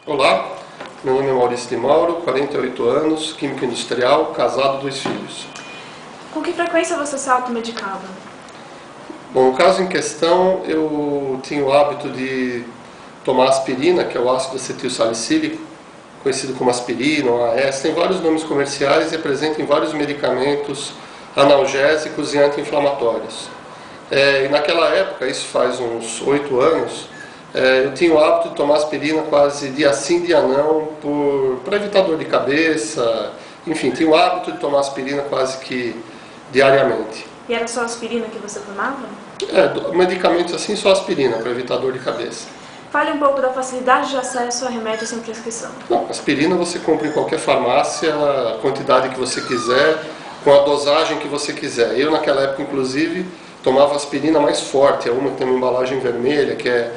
Olá, meu nome é Maurício de Mauro, 48 anos, químico industrial, casado, 2 filhos. Com que frequência você se automedicava? Bom, no caso em questão, eu tinha o hábito de tomar aspirina, que é o ácido acetilsalicílico, conhecido como aspirina ou AS, tem vários nomes comerciais e é presente em vários medicamentos analgésicos e anti-inflamatórios. E naquela época, isso faz uns 8 anos, eu tinha o hábito de tomar aspirina quase dia sim, dia não, para evitar dor de cabeça, enfim, tinha o hábito de tomar aspirina quase que diariamente. E era só aspirina que você tomava? Medicamentos assim, só aspirina, para evitar dor de cabeça. Fale um pouco da facilidade de acesso a remédios sem prescrição. Não, aspirina você compra em qualquer farmácia, a quantidade que você quiser, com a dosagem que você quiser. Eu naquela época, inclusive, tomava aspirina mais forte, é uma que tem uma embalagem vermelha, que é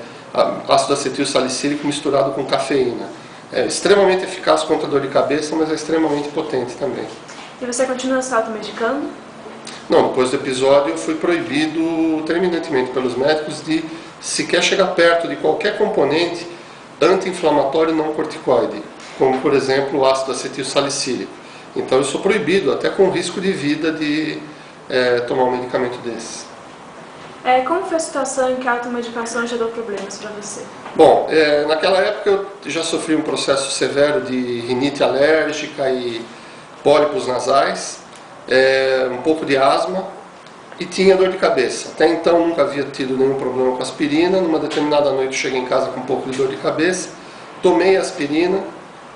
ácido acetilsalicílico misturado com cafeína. É extremamente eficaz contra a dor de cabeça, mas é extremamente potente também. E você continua se automedicando? Não, depois do episódio eu fui proibido terminantemente pelos médicos de sequer chegar perto de qualquer componente anti-inflamatório não corticoide, como por exemplo o ácido acetilsalicílico. Então eu sou proibido, até com risco de vida, de tomar um medicamento desse. Como foi a situação em que a automedicação gerou problemas para você? Bom, naquela época eu já sofri um processo severo de rinite alérgica e pólipos nasais, um pouco de asma e tinha dor de cabeça. Até então nunca havia tido nenhum problema com aspirina. Numa determinada noite eu cheguei em casa com um pouco de dor de cabeça, tomei aspirina,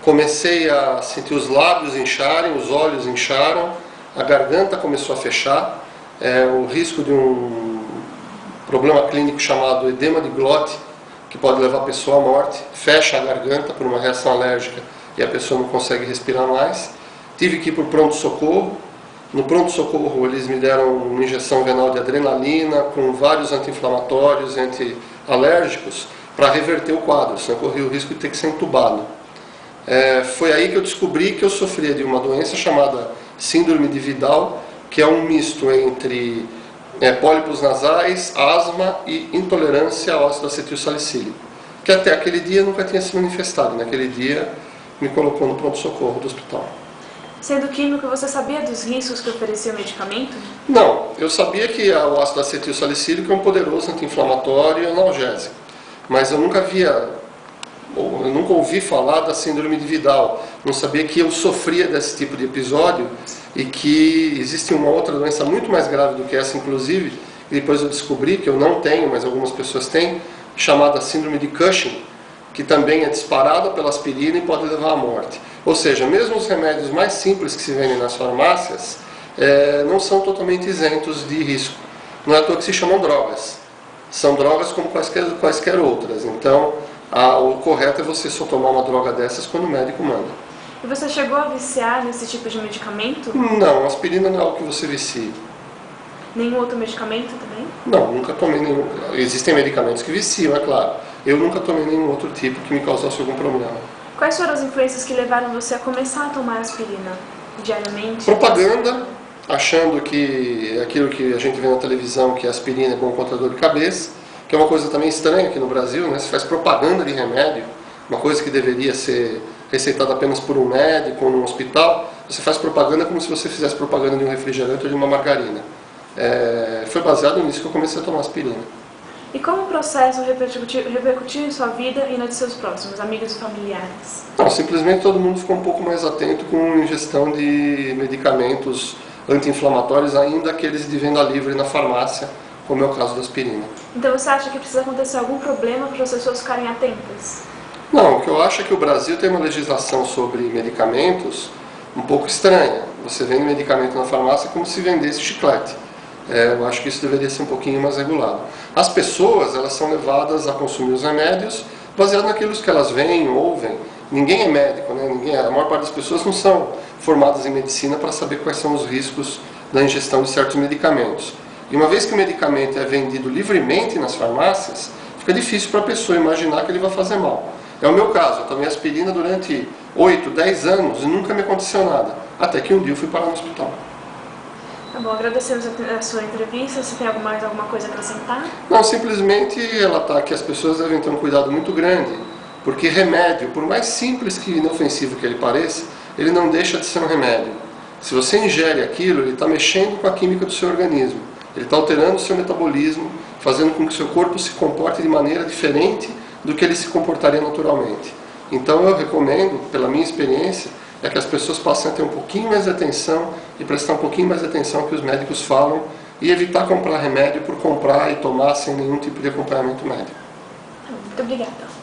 comecei a sentir os lábios incharem, os olhos incharam, a garganta começou a fechar, o risco de um problema clínico chamado edema de glote, que pode levar a pessoa à morte, fecha a garganta por uma reação alérgica e a pessoa não consegue respirar mais. Tive que ir para o pronto-socorro. No pronto-socorro eles me deram uma injeção venal de adrenalina com vários anti-inflamatórios, anti-alérgicos para reverter o quadro, senão eu corri o risco de ter que ser entubado. Foi aí que eu descobri que eu sofria de uma doença chamada síndrome de Vidal, que é um misto entre pólipos nasais, asma e intolerância ao ácido acetilsalicílico, que até aquele dia nunca tinha se manifestado. Naquele dia me colocou no pronto-socorro do hospital. Sendo químico, você sabia dos riscos que oferecia o medicamento? Não, eu sabia que o ácido acetilsalicílico é um poderoso anti-inflamatório e analgésico, mas eu nunca ouvi falar da síndrome de Vidal, não sabia que eu sofria desse tipo de episódio e que existe uma outra doença muito mais grave do que essa, inclusive, e depois eu descobri que eu não tenho, mas algumas pessoas têm, chamada síndrome de Cushing, que também é disparada pela aspirina e pode levar à morte. Ou seja, mesmo os remédios mais simples que se vendem nas farmácias não são totalmente isentos de risco. Não é à toa que se chamam drogas. São drogas como quaisquer outras. Então, o correto é você só tomar uma droga dessas quando o médico manda. E você chegou a viciar nesse tipo de medicamento? Não, aspirina não é algo que você vicia. Nenhum outro medicamento também? Não, nunca tomei nenhum. Existem medicamentos que viciam, é claro. Eu nunca tomei nenhum outro tipo que me causasse algum problema. Quais foram as influências que levaram você a começar a tomar aspirina diariamente? Propaganda, achando que aquilo que a gente vê na televisão, que a aspirina é bom contra dor de cabeça, que é uma coisa também estranha aqui no Brasil, né? Se faz propaganda de remédio, uma coisa que deveria ser receitada apenas por um médico ou num hospital, você faz propaganda como se você fizesse propaganda de um refrigerante ou de uma margarina. Foi baseado nisso que eu comecei a tomar aspirina. E como o processo repercutiu em sua vida e na de seus próximos, amigos e familiares? Não, simplesmente todo mundo ficou um pouco mais atento com a ingestão de medicamentos anti-inflamatórios, ainda aqueles de venda livre na farmácia, como é o caso da aspirina. Então você acha que precisa acontecer algum problema para as pessoas ficarem atentas? Não, o que eu acho é que o Brasil tem uma legislação sobre medicamentos um pouco estranha. Você vende medicamento na farmácia como se vendesse chiclete. Eu acho que isso deveria ser um pouquinho mais regulado. As pessoas, elas são levadas a consumir os remédios baseado naquilo que elas veem, ouvem. Ninguém é médico, né? A maior parte das pessoas não são formadas em medicina para saber quais são os riscos da ingestão de certos medicamentos. E uma vez que o medicamento é vendido livremente nas farmácias, fica difícil para a pessoa imaginar que ele vai fazer mal. É o meu caso, eu tomei aspirina durante 8, 10 anos e nunca me aconteceu nada. Até que um dia eu fui parar no hospital. Tá bom, agradecemos a sua entrevista. Você tem alguma coisa a acrescentar? Não, simplesmente relatar que as pessoas devem ter um cuidado muito grande Porque remédio, por mais simples que inofensivo que ele pareça, ele não deixa de ser um remédio. Se você ingere aquilo, ele está mexendo com a química do seu organismo. Ele está alterando o seu metabolismo, fazendo com que o seu corpo se comporte de maneira diferente do que ele se comportaria naturalmente. Então eu recomendo, pela minha experiência, é que as pessoas passem a ter um pouquinho mais de atenção e prestar um pouquinho mais de atenção ao que os médicos falam e evitar comprar remédio por comprar e tomar sem nenhum tipo de acompanhamento médico. Muito obrigada.